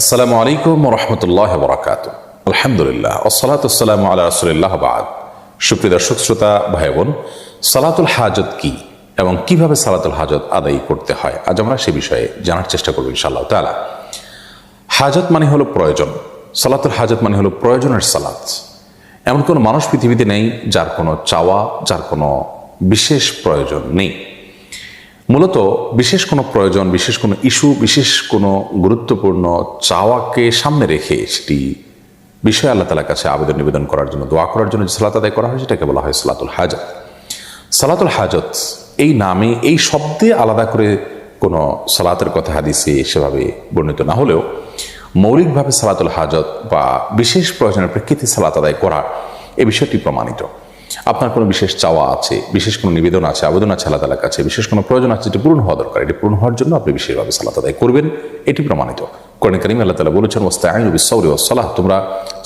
আসসালামু আলাইকুম ওয়া রাহমাতুল্লাহি ওয়া বারাকাতুহু। আলহামদুলিল্লাহ ওয়াসসালাতু ওয়াসসালামু আলা রাসূলিল্লাহ বাদ। সুপ্রিয় দর্শক শ্রোতা ভাই বোন, সালাতুল হাজত কি এবং কিভাবে সালাতুল হাজত আদায় করতে হয়, আজ আমরা সে বিষয়ে জানার চেষ্টা করব ইনশাআল্লাহ তাআলা। হাজত মানে হলো প্রয়োজন, সালাতুল হাজত মানে হলো প্রয়োজনের সালাত। এমন কোনো মানুষ পৃথিবীতে নেই যার কোনো চাওয়া, যার কোনো বিশেষ প্রয়োজন নেই। মূলত বিশেষ কোনো প্রয়োজন, বিশেষ কোনো ইস্যু, বিশেষ কোনো গুরুত্বপূর্ণ চাওয়াকে সামনে রেখে সেটি বিষয়ে আল্লাহ তাআলার কাছে আবেদন নিবেদন করার জন্য, দোয়া করার জন্য যে সালাত আদায় করা হয় সেটাকে বলা হয় সালাতুল হাজত। সালাতুল হাজত এই নামে, এই শব্দে আলাদা করে কোনো সালাতের কথা হাদিসে সেভাবে বর্ণিত না হলেও মৌলিকভাবে সালাতুল হাজত বা বিশেষ প্রয়োজনের প্রেক্ষিতে সালাত আদায় করা এই বিষয়টি প্রমাণিত। আপনার কোনো বিশেষ চাওয়া আছে, বিশেষ কোনো নিবেদন আছে, আবেদন আছে আল্লাহ তাআলার কাছে, বিশেষ কোনো প্রয়োজন আছে যেটি পূরণ হওয়া দরকার, এটি পূরণ হওয়ার জন্য আপনি বিশেষভাবে সালাত আদায় করবেন, এটি প্রমাণিত। কোরআনে কারিমে আল্লাহ তাআলা বলেছেন ওয়াস্তাঈনু বিস-সাবরি ওয়াস-সালাহ, তোমরা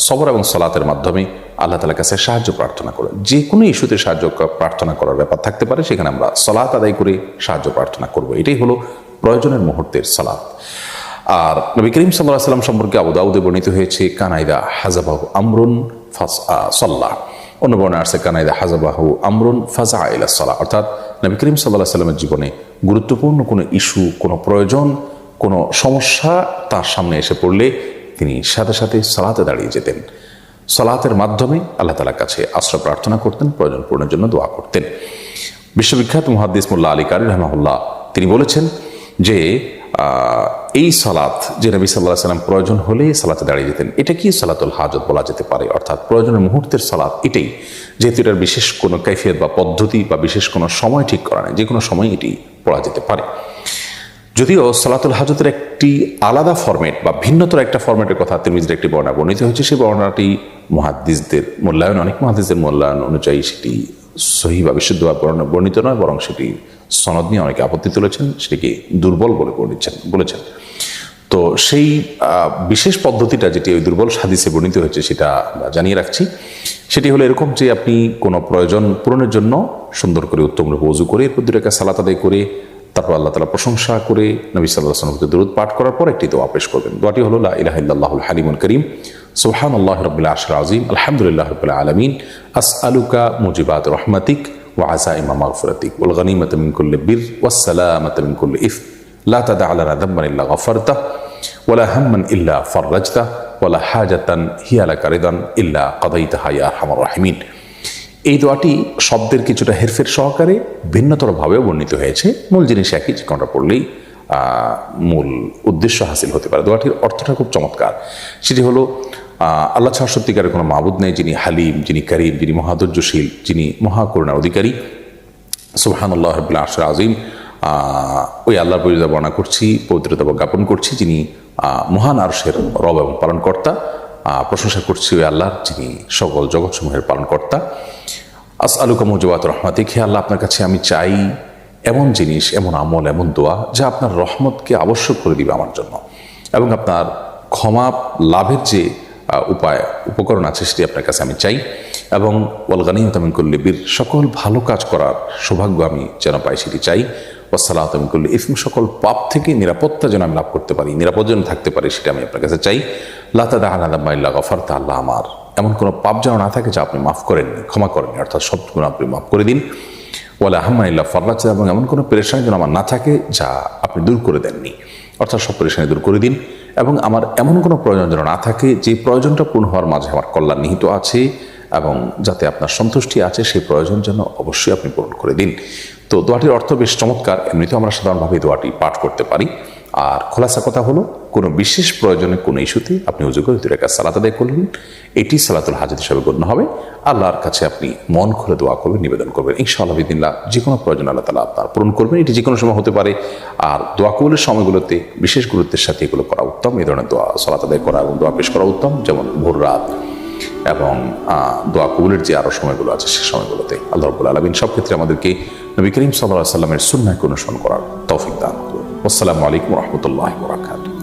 সবর এবং সালাতের মাধ্যমে আল্লাহ তাআলার কাছে সাহায্য প্রার্থনা করো। যে কোনো ইস্যুতে সাহায্য প্রার্থনা করার ব্যাপার থাকতে পারে, সেখানে আমরা সালাত আদায় করে সাহায্য প্রার্থনা করব। এটাই হলো প্রয়োজনের মুহূর্তের সালাত। আর নবী করিম সাল্লাল্লাহু আলাইহি ওয়াসাল্লাম সম্পর্কে আবু দাউদে বর্ণিত হয়েছে কানাইদা হাজাবাহু আমরুন ফাসাল্লাহ, অন্য বর্ণনা আছে কানাইদা হাজাবাহু আমরুন ফাজা ইলা সালাহ, অর্থাৎ নবী করিম সাল্লাল্লাহু আলাইহি ওয়াসাল্লামের জীবনে গুরুত্বপূর্ণ কোনো ইস্যু, কোনো প্রয়োজন, কোনো সমস্যা তার সামনে এসে পড়লে তিনি সাথে সাথে সালাতে দাঁড়িয়ে যেতেন। সালাতের মাধ্যমে আল্লাহ তাআলার কাছে আশ্রয় প্রার্থনা করতেন, প্রয়োজন পূরণের জন্য দোয়া করতেন। বিশ্ববিখ্যাত মুহাদ্দিস মোল্লা আলী কারি রাহিমাহুল্লাহ তিনি বলেছেন যে এই সালাত যে নবী সাল্লাল্লাহু আলাইহি ওয়াসাল্লাম প্রয়োজন হলে সালাতে দাঁড়িয়ে যেতেন, এটা কি সালাতুল হাজত বলা যেতে পারে, অর্থাৎ প্রয়োজনের মুহূর্তের সালাত এটাই, যেহেতু এটার বিশেষ কোনো কাইফিয়ত বা পদ্ধতি বা বিশেষ কোনো সময় ঠিক করা নেই, যে কোনো সময় এটি পড়া যেতে পারে। যদিও সালাতুল হাজতের একটি আলাদা ফরম্যাট বা ভিন্নতর একটা ফরম্যাটের কথা তিরমিজির একটি বর্ণনা বর্ণিত হয়েছে, সেই বর্ণনাটি মুহাদ্দিসদের মূল্যায়ন, অনেক মুহাদ্দিসদের মূল্যায়ন অনুযায়ী সেটি সহিহ বা বিশুদ্ধভাবে বর্ণিত নয়, বরং সেটি সনদ নিয়ে অনেকে আপত্তি তুলেছেন, সেটিকে দুর্বল বলে বলেছেন। তো সেই বিশেষ পদ্ধতিটা যেটি ওই দুর্বল হাদিসে বর্ণিত হয়েছে সেটা আমরা জানিয়ে রাখছি। সেটি হলো এরকম যে আপনি কোনো প্রয়োজন পূরণের জন্য সুন্দর করে উত্তম রূপে ওযু করে এরপর 2 রাকাত সালাত আদায় করে তারপর আল্লাহ তাআলা প্রশংসা করে নবী সাল্লাল্লাহু আলাইহি ওয়াসাল্লামের দরুদ পাঠ করার পর একটি দোয়া পেশ করবেন। দোয়াটি হলো লা ইলাহা ইল্লাল্লাহুল হালিমুল কারীম সুবহানাল্লাহি রাব্বিল আরশিল আযীম আলহামদুলিল্লাহি রাব্বিল আলামিন আসআলুকা মুজিবাত রাহমাতিক ওয়া আযাইমা মাগফিরাতিক ওয়াল গনিমাতা মিন কুল্লি বির ওয়াস সালামাতা মিন কুল্লি ইথম লা তাদা লানা যামবান ইল্লা গফারতাহ ওয়ালা হাম্মান ইল্লা ফাররাজতাহ ওয়ালা হাজাতান হিয়া লাকা রিদান ইল্লা কাদাইতাহা ইয়া আরহামার রাহিমিন। এই দোয়াটি শব্দের কিছুটা হেরফের সহকারে ভিন্নতরভাবেও বর্ণিত হয়েছে, মূল জিনিস একই, যে কোনটা পড়লেই মূল উদ্দেশ্য হাসিল হতে পারে। দোয়াটির অর্থটা খুব চমৎকার। সেটি হলো আল্লাহ ছাড়া সত্যিকারের কোনো মাবুদ নেই, যিনি হালিম, যিনি কারীম, যিনি মহাধৈর্যশীল, যিনি মহাকরুণার অধিকারী। সুবহানাল্লাহি রাব্বিল আরশিল আযীম, ওই আল্লাহর পরিচয় বর্ণনা করছি, পবিত্রতা জ্ঞাপন করছি, যিনি মহান আরশের রব এবং পালনকর্তা। প্রশংসা করছি ওই আল্লাহর, যিনি সকল জগৎসমূহের পালনকর্তা। আসআলুকা মুজিবাত রাহমাতিক, হে আল্লাহ আপনার কাছে আমি চাই এমন জিনিস, এমন আমল, এমন দোয়া যা আপনার রহমতকে আবশ্যক করে দিবে আমার জন্য, এবং আপনার ক্ষমা লাভের যে উপকরণ আছে সেটি আপনার কাছে আমি চাই, এবং ওয়াল গনিমাতা মিন কুল্লি বির, সকল ভালো কাজ করার সৌভাগ্য আমি যেন পাই সেটি চাই, ওয়াস সালামাতা মিন কুল্লি ইথম, সকল পাপ থেকে নিরাপত্তা যেন আমি লাভ করতে পারি, নিরাপদ যেন থাকতে পারি সেটা আমি আপনার কাছে চাই। লা তাদা লানা যামবান ইল্লা গফারতাহ, আল্লাহ আমার এমন কোনো পাপ যেন না থাকে যা আপনি মাফ করেননি, ক্ষমা করেননি, অর্থাৎ সব গুনাহ আপনি মাফ করে দিন। ওয়ালা হাম্মান ইল্লা ফাররাজতাহ, এবং এমন কোনো পেরেশানি যেন আমার না থাকে যা আপনি দূর করে দেননি, অর্থাৎ সব পেরেশানি দূর করে দিন। এবং আমার এমন কোনো প্রয়োজন যেন না থাকে যে প্রয়োজনটা পূর্ণ হওয়ার মাঝে আমার কল্যাণ নিহিত আছে, এবং যাতে আপনার সন্তুষ্টি আছে সেই প্রয়োজন যেন অবশ্যই আপনি পূরণ করে দিন। তো দোয়াটির অর্থ বেশ চমৎকার। এমনিতেও আমরা সাধারণভাবে দোয়াটি পাঠ করতে পারি। আর খোলাসা কথা হলো, কোনো বিশেষ প্রয়োজনে, কোনো ইস্যুতে আপনি ওযু করে 2 রাকাত সালাত আদায় করলেন, এটি সালাতুল হাজত হিসেবে গণ্য হবে। আল্লাহর কাছে আপনি মন খুলে দোয়া করবেন, নিবেদন করবেন, ইনশাআল্লাহ বিদিনিল্লাহ যে কোনো প্রয়োজন আল্লাহ তাআলা আপনার পূরণ করবেন। এটি যে কোনো সময় হতে পারে। আর দোয়া কবুলের সময়গুলোতে বিশেষ গুরুত্বের সাথে এগুলো করা উত্তম। এই ধরনের দোয়া সালাত আদায় করা এবং দোয়া পেশ করা উত্তম, যেমন ভোর রাত এবং দোয়া কবুলের যে আরও সময়গুলো আছে সে সময়গুলোতে। আল্লাহ রাব্বুল আলামিন সব ক্ষেত্রে আমাদেরকে নবী করিম সাল্লাল্লাহু আলাইহি ওয়াসাল্লামের সুন্নাহ অনুসরণ করার তৌফিক দান করুন। আসসালামু আলাইকুম ওয়া রাহমাতুল্লাহি ওয়া বারাকাতুহু।